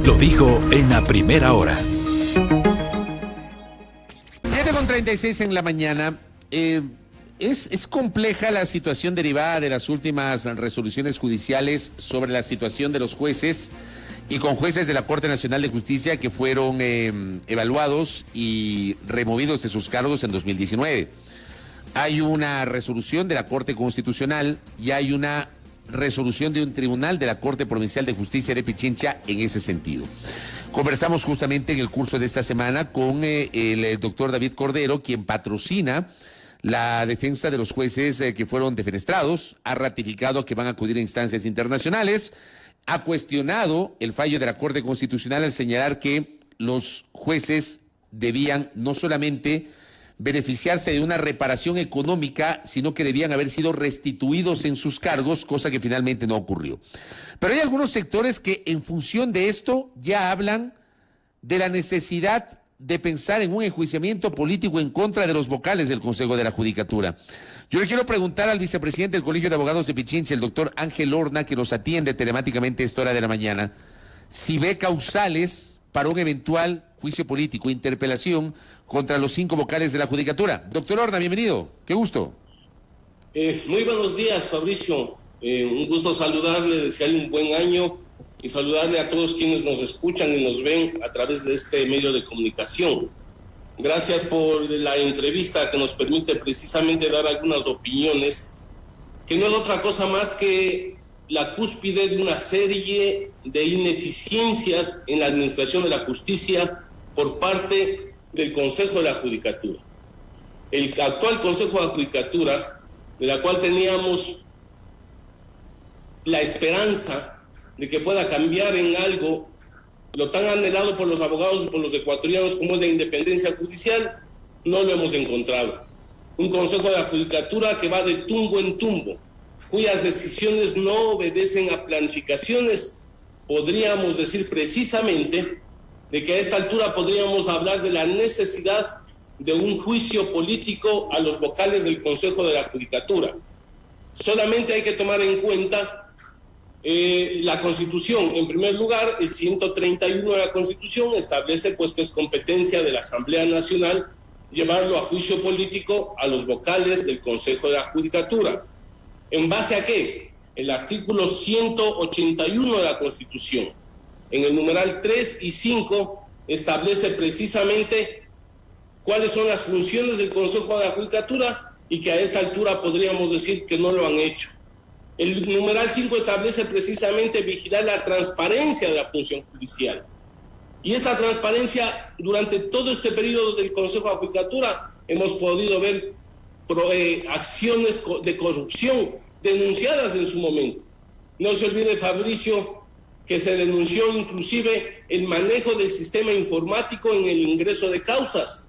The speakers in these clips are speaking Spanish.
Lo dijo en la primera hora. 7:36 en la mañana. Es compleja la situación derivada de las últimas resoluciones judiciales sobre la situación de los jueces y con jueces de la Corte Nacional de Justicia que fueron evaluados y removidos de sus cargos en 2019. Hay una resolución de la Corte Constitucional y hay una resolución de un tribunal de la Corte Provincial de Justicia de Pichincha en ese sentido. Conversamos justamente en el curso de esta semana con el doctor David Cordero, quien patrocina la defensa de los jueces que fueron defenestrados, ha ratificado que van a acudir a instancias internacionales, ha cuestionado el fallo de la Corte Constitucional al señalar que los jueces debían no solamente beneficiarse de una reparación económica, sino que debían haber sido restituidos en sus cargos, cosa que finalmente no ocurrió. Pero hay algunos sectores que en función de esto ya hablan de la necesidad de pensar en un enjuiciamiento político en contra de los vocales del Consejo de la Judicatura. Yo le quiero preguntar al vicepresidente del Colegio de Abogados de Pichincha, el doctor Ángel Horna, que nos atiende telemáticamente a esta hora de la mañana, si ve causales para un eventual juicio político, interpelación contra los 5 vocales de la Judicatura. Doctor Horna, bienvenido. Qué gusto. Muy buenos días, Fabricio. Un gusto saludarle, desearle un buen año y saludarle a todos quienes nos escuchan y nos ven a través de este medio de comunicación. Gracias por la entrevista que nos permite precisamente dar algunas opiniones, que no es otra cosa más que la cúspide de una serie de ineficiencias en la administración de la justicia por parte del Consejo de la Judicatura. El actual Consejo de la Judicatura, de la cual teníamos la esperanza de que pueda cambiar en algo lo tan anhelado por los abogados y por los ecuatorianos como es la independencia judicial, no lo hemos encontrado. Un Consejo de la Judicatura que va de tumbo en tumbo, cuyas decisiones no obedecen a planificaciones. Podríamos decir precisamente de que a esta altura podríamos hablar de la necesidad de un juicio político a los vocales del Consejo de la Judicatura. Solamente hay que tomar en cuenta la Constitución. En primer lugar, el 131 de la Constitución establece pues que es competencia de la Asamblea Nacional llevarlo a juicio político a los vocales del Consejo de la Judicatura. ¿En base a qué? El artículo 181 de la Constitución, en el numeral 3 y 5, establece precisamente cuáles son las funciones del Consejo de la Judicatura y que a esta altura podríamos decir que no lo han hecho. El numeral 5 establece precisamente vigilar la transparencia de la función judicial. Y esta transparencia, durante todo este periodo del Consejo de la Judicatura, hemos podido ver acciones de corrupción denunciadas en su momento. No se olvide, Fabricio, que se denunció inclusive el manejo del sistema informático en el ingreso de causas.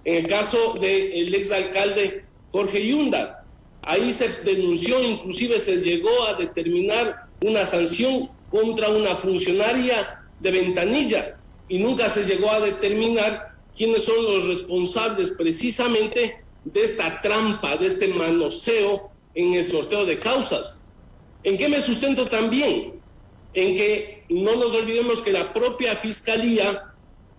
En el caso del exalcalde Jorge Yunda, ahí se denunció, inclusive se llegó a determinar una sanción contra una funcionaria de ventanilla y nunca se llegó a determinar quiénes son los responsables precisamente de esta trampa, de este manoseo en el sorteo de causas. ¿En qué me sustento también? En que no nos olvidemos que la propia Fiscalía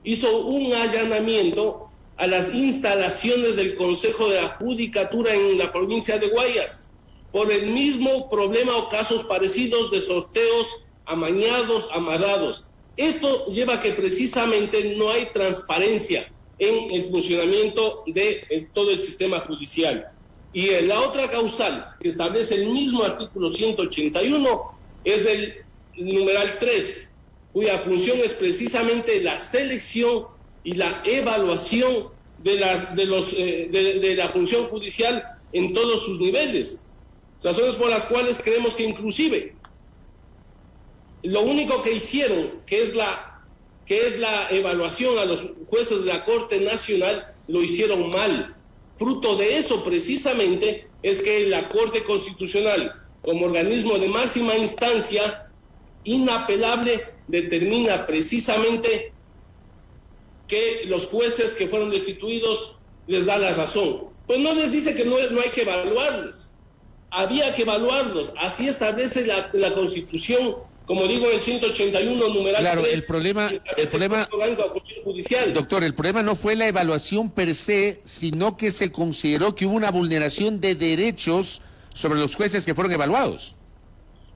hizo un allanamiento a las instalaciones del Consejo de la Judicatura en la provincia de Guayas, por el mismo problema o casos parecidos de sorteos amañados, amarrados. Esto lleva a que precisamente no hay transparencia en el funcionamiento de todo el sistema judicial. Y la otra causal que establece el mismo artículo 181 es el numeral 3, cuya función es precisamente la selección y la evaluación de la función judicial en todos sus niveles. Razones por las cuales creemos que inclusive lo único que hicieron, que es la evaluación a los jueces de la Corte Nacional, lo hicieron mal. Fruto de eso precisamente es que la Corte Constitucional, como organismo de máxima instancia, inapelable, determina precisamente que los jueces que fueron destituidos les da la razón. Pues no les dice que no hay que evaluarlos. Había que evaluarlos. Así establece la Constitución como digo, el 181 numeral Claro, 3, el problema, judicial. doctor, el problema no fue la evaluación per se, sino que se consideró que hubo una vulneración de derechos sobre los jueces que fueron evaluados.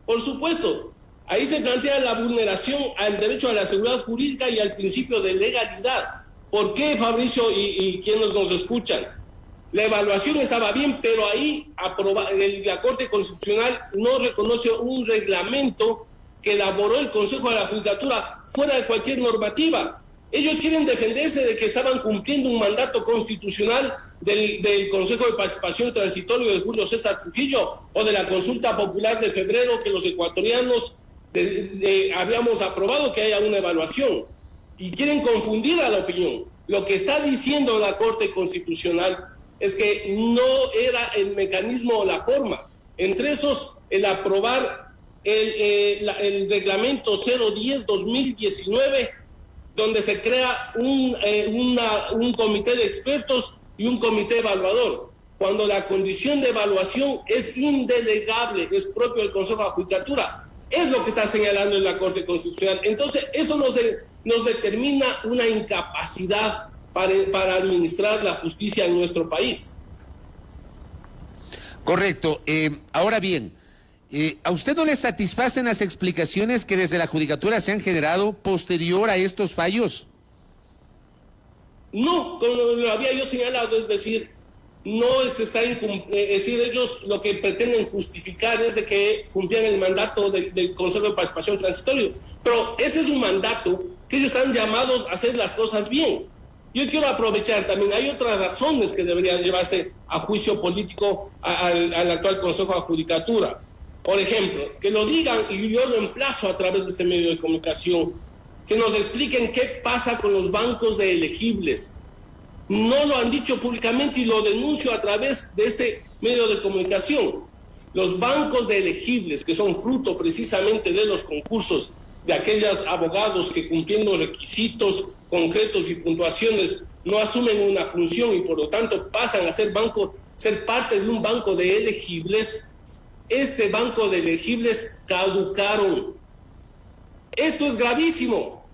Por supuesto, ahí se plantea la vulneración al derecho a la seguridad jurídica y al principio de legalidad. ¿Por qué, Fabricio y quienes nos escuchan? La evaluación estaba bien, pero ahí la Corte Constitucional no reconoce un reglamento que elaboró el Consejo de la Judicatura fuera de cualquier normativa. Ellos quieren defenderse de que estaban cumpliendo un mandato constitucional del Consejo de Participación Transitorio de Julio César Trujillo o de la consulta popular de febrero que los ecuatorianos habíamos aprobado que haya una evaluación. Y quieren confundir a la opinión. Lo que está diciendo la Corte Constitucional es que no era el mecanismo o la forma. Entre esos, el aprobar el reglamento 010-2019, donde se crea un comité de expertos y un comité evaluador, cuando la condición de evaluación es indelegable, es propio del Consejo de la Judicatura. Es lo que está señalando en la Corte Constitucional. Entonces, eso nos determina una incapacidad para administrar la justicia en nuestro país. Correcto. Ahora bien, ¿a usted no le satisfacen las explicaciones que desde la Judicatura se han generado posterior a estos fallos? No, como lo había yo señalado, es decir, no se está es decir, ellos lo que pretenden justificar es de que cumplían el mandato del Consejo de Participación Transitorio, pero ese es un mandato que ellos están llamados a hacer las cosas bien. Yo quiero aprovechar también, hay otras razones que deberían llevarse a juicio político al actual Consejo de Judicatura. Por ejemplo, que lo digan, y yo lo emplazo a través de este medio de comunicación, que nos expliquen qué pasa con los bancos de elegibles. No lo han dicho públicamente y lo denuncio a través de este medio de comunicación. Los bancos de elegibles, que son fruto precisamente de los concursos de aquellos abogados que cumpliendo requisitos concretos y puntuaciones no asumen una función y por lo tanto pasan a ser parte de un banco de elegibles, este banco de elegibles caducaron. Esto es gravísimo.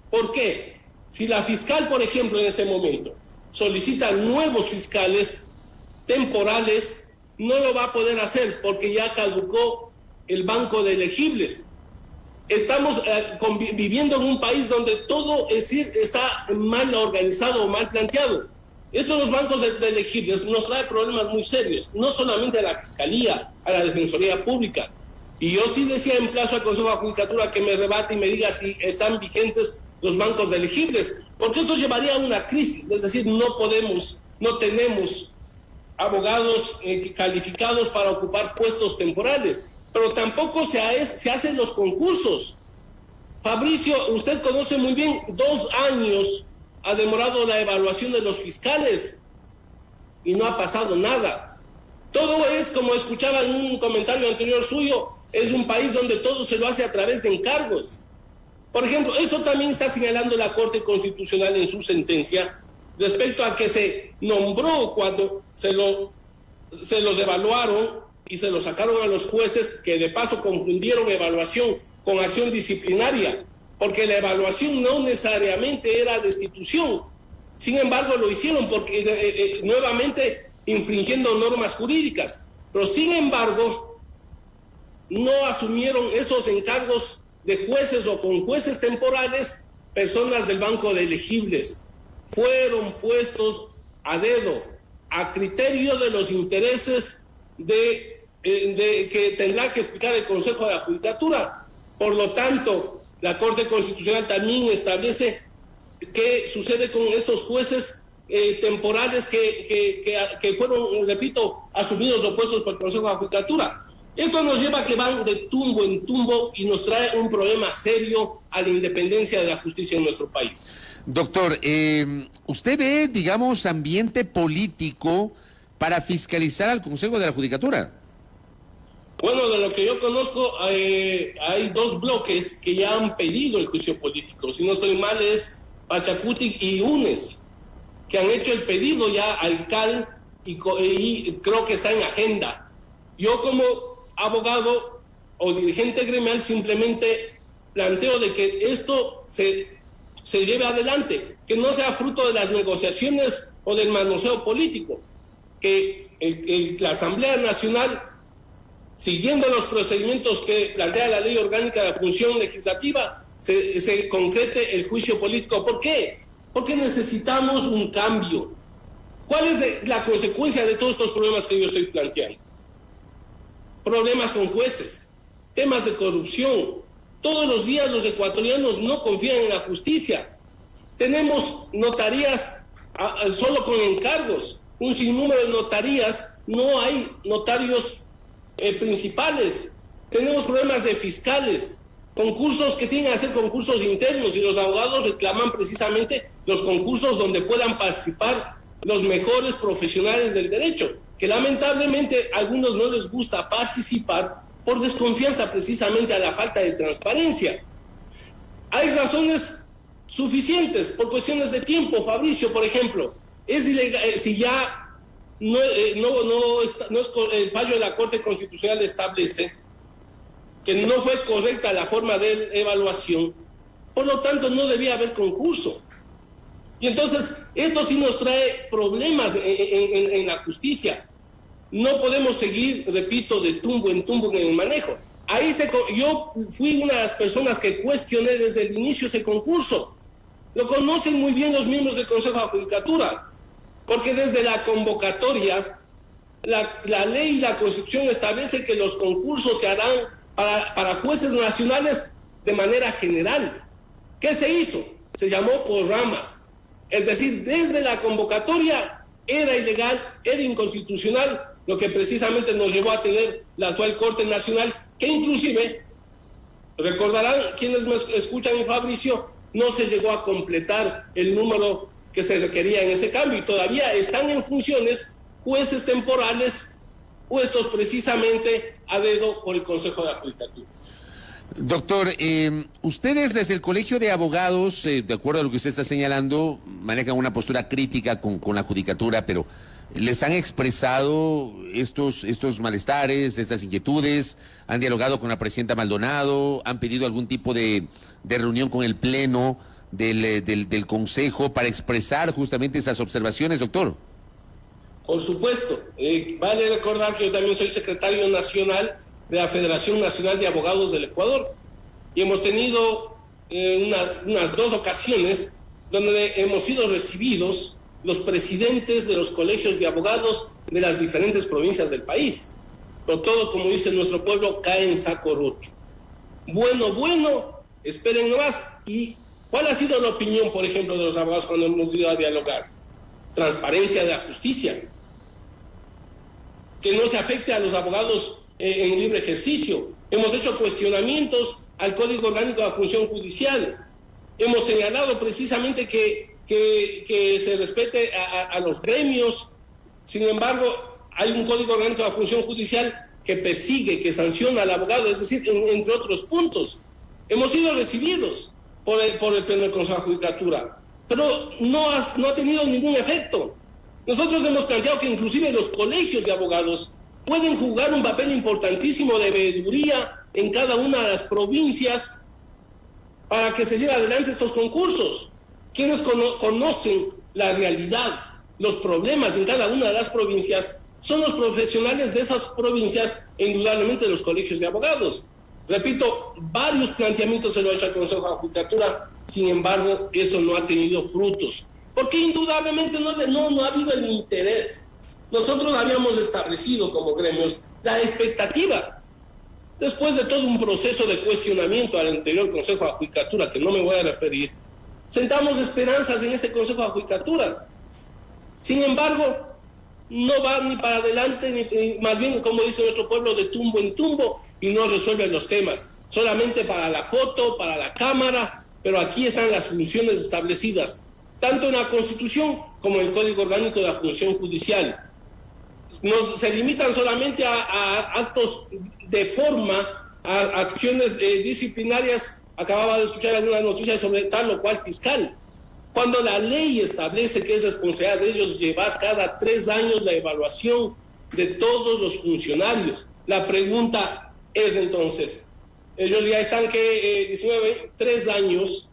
¿Por qué? Si la fiscal, por ejemplo, en este momento solicita nuevos fiscales temporales, no lo va a poder hacer porque ya caducó el banco de elegibles. Estamos viviendo en un país donde todo está mal organizado o mal planteado. Esto de los bancos de elegibles nos trae problemas muy serios, no solamente a la Fiscalía, a la Defensoría Pública. Y yo sí decía en plazo al Consejo de la Judicatura que me rebate y me diga si están vigentes los bancos de elegibles, porque esto llevaría a una crisis, es decir, no tenemos abogados calificados para ocupar puestos temporales, pero tampoco se hacen los concursos. Fabricio, usted conoce muy bien, 2 años ha demorado la evaluación de los fiscales y no ha pasado nada. Todo es, como escuchaba en un comentario anterior suyo, es un país donde todo se lo hace a través de encargos. Por ejemplo, eso también está señalando la Corte Constitucional en su sentencia respecto a que se nombró cuando se los evaluaron y se los sacaron a los jueces, que de paso confundieron evaluación con acción disciplinaria, porque la evaluación no necesariamente era destitución. Sin embargo, lo hicieron porque nuevamente infringiendo normas jurídicas. Pero sin embargo, no asumieron esos encargos de jueces o con jueces temporales personas del banco de elegibles. Fueron puestos a dedo, a criterio de los intereses que tendrá que explicar el Consejo de la Judicatura. Por lo tanto, la Corte Constitucional también establece qué sucede con estos jueces temporales que fueron, repito, asumidos o puestos por el Consejo de la Judicatura. Esto nos lleva a que van de tumbo en tumbo y nos trae un problema serio a la independencia de la justicia en nuestro país. Doctor, ¿usted ve, digamos, ambiente político para fiscalizar al Consejo de la Judicatura? Bueno, de lo que yo conozco, hay 2 bloques que ya han pedido el juicio político. Si no estoy mal, es Pachacutic y UNES, que han hecho el pedido ya al CAL y creo que está en agenda. Yo como abogado o dirigente gremial, simplemente planteo de que esto se lleve adelante, que no sea fruto de las negociaciones o del manoseo político, que la Asamblea Nacional, siguiendo los procedimientos que plantea la Ley Orgánica de la Función Legislativa, se concrete el juicio político. ¿Por qué? Porque necesitamos un cambio. ¿Cuál es la consecuencia de todos estos problemas que yo estoy planteando? Problemas con jueces, temas de corrupción. Todos los días los ecuatorianos no confían en la justicia. Tenemos notarías solo con encargos, un sinnúmero de notarías, no hay notarios principales. Tenemos problemas de fiscales, concursos que tienen que hacer concursos internos, y los abogados reclaman precisamente los concursos donde puedan participar los mejores profesionales del derecho, que lamentablemente a algunos no les gusta participar por desconfianza precisamente a la falta de transparencia. Hay razones suficientes por cuestiones de tiempo, Fabricio, por ejemplo. Es ilegal, si ya el fallo de la Corte Constitucional establece que no fue correcta la forma de evaluación, por lo tanto no debía haber concurso. Y entonces esto sí nos trae problemas en la justicia. No podemos seguir, repito, de tumbo en tumbo en el manejo. Yo fui una de las personas que cuestioné desde el inicio ese concurso. Lo conocen muy bien los miembros del Consejo de Judicatura, porque desde la convocatoria, la ley y la Constitución establece que los concursos se harán para jueces nacionales de manera general. ¿Qué se hizo? Se llamó por ramas. Es decir, desde la convocatoria era ilegal, era inconstitucional, lo que precisamente nos llevó a tener la actual Corte Nacional, que inclusive, recordarán quienes me escuchan, Fabricio, no se llegó a completar el número que se requería en ese cambio, y todavía están en funciones jueces temporales puestos precisamente a dedo por el Consejo de la Judicatura. Doctor, ustedes desde el Colegio de Abogados, de acuerdo a lo que usted está señalando, manejan una postura crítica con la Judicatura, pero ¿les han expresado estos malestares, estas inquietudes? ¿Han dialogado con la presidenta Maldonado? ¿Han pedido algún tipo de reunión con el Pleno del Consejo para expresar justamente esas observaciones, doctor? Por supuesto. Vale recordar que yo también soy secretario nacional de la Federación Nacional de Abogados del Ecuador, y hemos tenido unas 2 ocasiones donde hemos sido recibidos los presidentes de los colegios de abogados de las diferentes provincias del país. Pero todo, como dice nuestro pueblo, cae en saco roto. Bueno, esperen nomás. ¿Y cuál ha sido la opinión, por ejemplo, de los abogados cuando hemos ido a dialogar? Transparencia de la justicia, que no se afecte a los abogados en libre ejercicio. Hemos hecho cuestionamientos al Código Orgánico de la Función Judicial. Hemos señalado precisamente que se respete a los gremios. Sin embargo, hay un Código Orgánico de la Función Judicial que persigue, que sanciona al abogado, es decir, entre otros puntos. Hemos sido recibidos por el Pleno del Consejo de Judicatura, pero no ha tenido ningún efecto. Nosotros hemos planteado que inclusive los colegios de abogados pueden jugar un papel importantísimo de veeduría en cada una de las provincias para que se lleven adelante estos concursos. Quienes conocen la realidad, los problemas en cada una de las provincias, son los profesionales de esas provincias e indudablemente los colegios de abogados. Repito, varios planteamientos se lo ha hecho al Consejo de Judicatura, sin embargo, eso no ha tenido frutos, porque indudablemente no ha habido el interés. Nosotros habíamos establecido como gremios la expectativa, después de todo un proceso de cuestionamiento al anterior Consejo de Judicatura, que no me voy a referir, sentamos esperanzas en este Consejo de Judicatura. Sin embargo, no va ni para adelante, ni más bien, como dice nuestro pueblo, de tumbo en tumbo, y no resuelve los temas, solamente para la foto, para la cámara, pero aquí están las funciones establecidas, tanto en la Constitución como en el Código Orgánico de la Función Judicial. Se limitan solamente a actos de forma, a acciones disciplinarias. Acababa de escuchar algunas noticias sobre tal o cual fiscal, cuando la ley establece que es responsabilidad de ellos llevar cada 3 años la evaluación de todos los funcionarios. La pregunta es entonces? Ellos ya están 3 años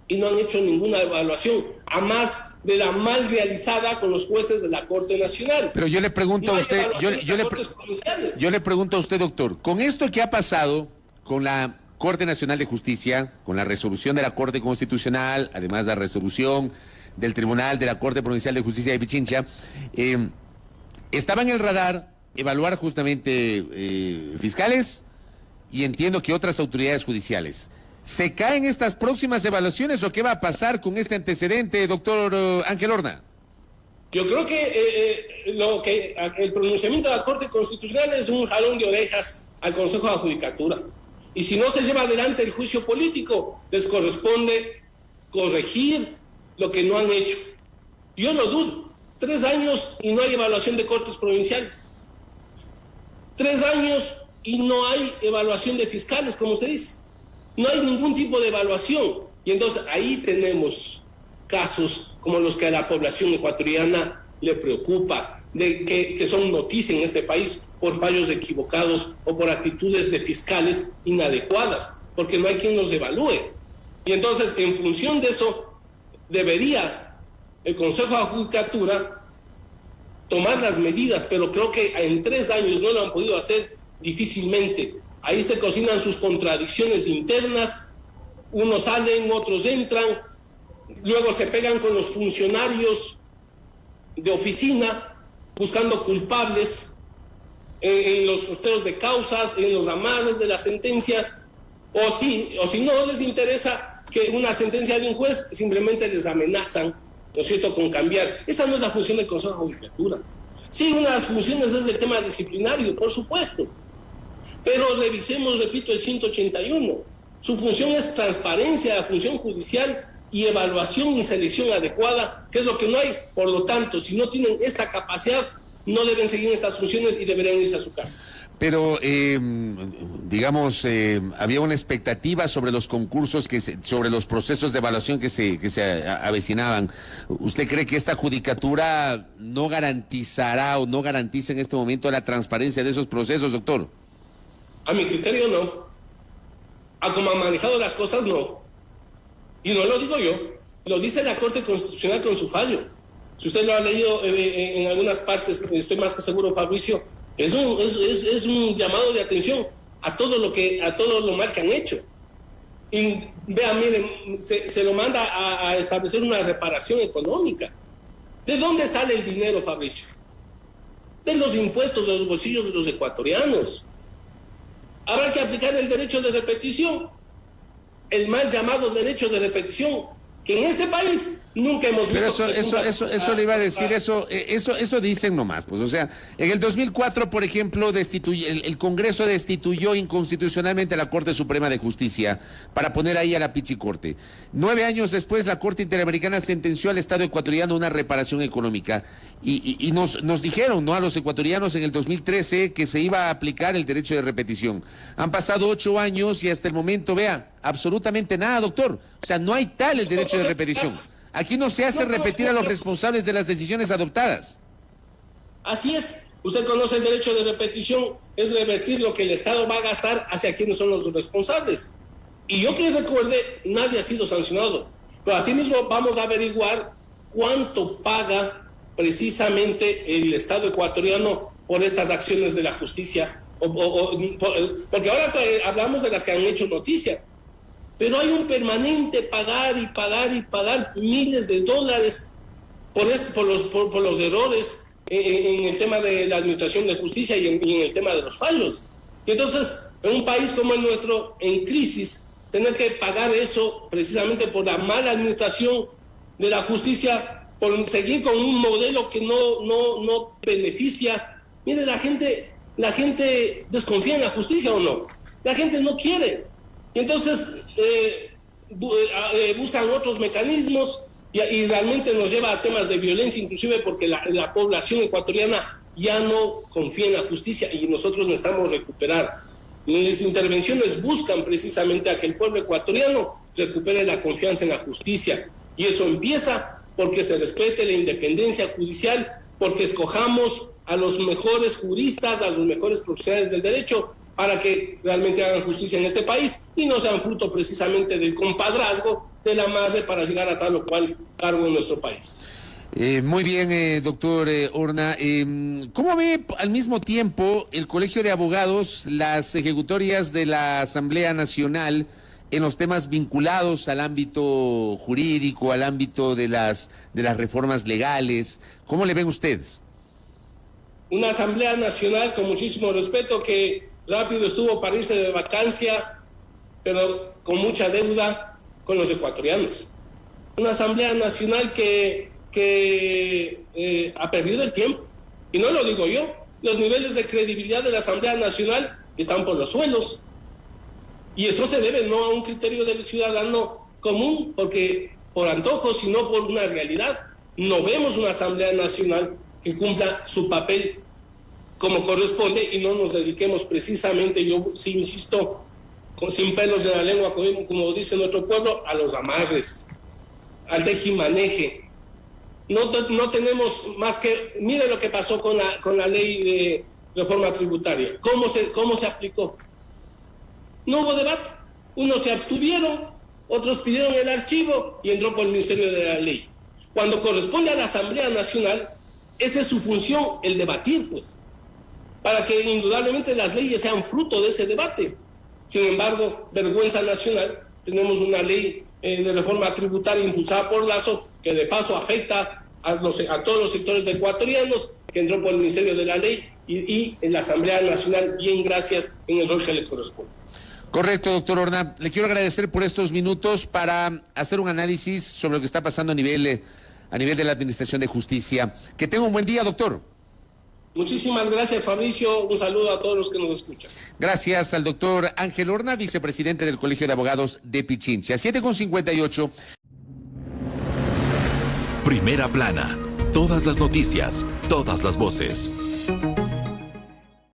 y no han hecho ninguna evaluación, a más de la mal realizada con los jueces de la Corte Nacional. Pero yo le pregunto a usted, yo le pregunto a usted, doctor, con esto que ha pasado con la Corte Nacional de Justicia, con la resolución de la Corte Constitucional, además de la resolución del Tribunal de la Corte Provincial de Justicia de Pichincha, estaba en el radar evaluar justamente fiscales y entiendo que otras autoridades judiciales. ¿Se caen estas próximas evaluaciones o qué va a pasar con este antecedente, doctor Ángel Horna? Yo creo que el pronunciamiento de la Corte Constitucional es un jalón de orejas al Consejo de Judicatura. Y si no se lleva adelante el juicio político, les corresponde corregir lo que no han hecho. Yo lo dudo. 3 años y no hay evaluación de cortes provinciales. 3 años y no hay evaluación de fiscales, como se dice. No hay ningún tipo de evaluación. Y entonces ahí tenemos casos como los que a la población ecuatoriana le preocupa, que son noticia en este país por fallos equivocados o por actitudes de fiscales inadecuadas, porque no hay quien los evalúe. Y entonces, en función de eso, debería el Consejo de Judicatura tomar las medidas, pero creo que en 3 años no lo han podido hacer difícilmente. Ahí se cocinan sus contradicciones internas, unos salen, otros entran, luego se pegan con los funcionarios de oficina buscando culpables en los sorteos de causas, en los amables de las sentencias, o si no les interesa que una sentencia de un juez, simplemente les amenazan, ¿no es cierto?, con cambiar. Esa no es la función del Consejo de Judicatura. Sí, una de las funciones es el tema disciplinario, por supuesto, pero revisemos, repito, el 181. Su función es transparencia de la función judicial y evaluación y selección adecuada, que es lo que no hay. Por lo tanto, si no tienen esta capacidad, no deben seguir estas funciones y deberían irse a su casa. Pero, digamos, había una expectativa sobre los concursos, sobre los procesos de evaluación que se avecinaban. ¿Usted cree que esta judicatura no garantizará o no garantiza en este momento la transparencia de esos procesos, doctor? A mi criterio, no. A como han manejado las cosas, no. Y no lo digo yo, lo dice la Corte Constitucional con su fallo. Si usted lo ha leído en algunas partes, estoy más que seguro, Fabricio, es un llamado de atención a todo lo mal que han hecho. Y vean, miren, se lo manda a establecer una reparación económica. ¿De dónde sale el dinero, Fabricio? De los impuestos de los bolsillos de los ecuatorianos. Habrá que aplicar el derecho de repetición, el mal llamado derecho de repetición, que en este país nunca hemos visto. Pero eso le iba a decir, eso dicen nomás, pues, o sea, en el 2004, por ejemplo, el Congreso destituyó inconstitucionalmente a la Corte Suprema de Justicia para poner ahí a la Pichicorte. 9 años después, la Corte Interamericana sentenció al Estado ecuatoriano una reparación económica y nos dijeron, ¿no?, a los ecuatorianos en el 2013 que se iba a aplicar el derecho de repetición. Han pasado 8 años y hasta el momento, vea, absolutamente nada, doctor. O sea, no hay tal el derecho de repetición. Aquí no se hace repetir a los responsables de las decisiones adoptadas. Así es. Usted conoce el derecho de repetición, es revertir lo que el Estado va a gastar hacia quienes son los responsables. Y yo que recuerde, nadie ha sido sancionado. Pero asimismo vamos a averiguar cuánto paga precisamente el Estado ecuatoriano por estas acciones de la justicia. Porque ahora hablamos de las que han hecho noticia. Pero hay un permanente pagar y pagar y pagar miles de dólares por los errores en el tema de la administración de justicia y en el tema de los fallos. Y entonces, en un país como el nuestro, en crisis, tener que pagar eso precisamente por la mala administración de la justicia, por seguir con un modelo que no beneficia. Mire, la gente desconfía en la justicia, ¿o no? La gente no quiere. Y entonces usan otros mecanismos y realmente nos lleva a temas de violencia, inclusive porque la población ecuatoriana ya no confía en la justicia y nosotros necesitamos recuperar. Las intervenciones buscan precisamente a que el pueblo ecuatoriano recupere la confianza en la justicia. Y eso empieza porque se respete la independencia judicial, porque escojamos a los mejores juristas, a los mejores profesionales del derecho, para que realmente hagan justicia en este país y no sean fruto precisamente del compadrazgo, de la madre para llegar a tal o cual cargo en nuestro país. Muy bien, doctor Horna. ¿Cómo ve al mismo tiempo el Colegio de Abogados las ejecutorias de la Asamblea Nacional en los temas vinculados al ámbito jurídico, al ámbito de las reformas legales? ¿Cómo le ven ustedes? Una Asamblea Nacional con muchísimo respeto que rápido estuvo para irse de vacancia, pero con mucha deuda con los ecuatorianos. Una Asamblea Nacional que ha perdido el tiempo. Y no lo digo yo. Los niveles de credibilidad de la Asamblea Nacional están por los suelos. Y eso se debe no a un criterio del ciudadano común, porque por antojo, sino por una realidad. No vemos una Asamblea Nacional que cumpla su papel como corresponde y no nos dediquemos precisamente, yo sí insisto, sin pelos de la lengua, como dice nuestro pueblo, a los amarres, al tejimaneje. No tenemos más que... Mire lo que pasó con la ley de reforma tributaria. ¿Cómo se aplicó? No hubo debate. Unos se abstuvieron, otros pidieron el archivo y entró por el Ministerio de la Ley. Cuando corresponde a la Asamblea Nacional, esa es su función, el debatir, pues, para que indudablemente las leyes sean fruto de ese debate. Sin embargo, vergüenza nacional, tenemos una ley de reforma tributaria impulsada por Lazo, que de paso afecta a todos los sectores de ecuatorianos, que entró por el Ministerio de la Ley y en la Asamblea Nacional, bien gracias, en el rol que le corresponde. Correcto, doctor Horna. Le quiero agradecer por estos minutos para hacer un análisis sobre lo que está pasando a nivel de la Administración de Justicia. Que tenga un buen día, doctor. Muchísimas gracias, Fabricio. Un saludo a todos los que nos escuchan. Gracias al doctor Ángel Horna, vicepresidente del Colegio de Abogados de Pichincha. 7:58. Primera plana. Todas las noticias, todas las voces.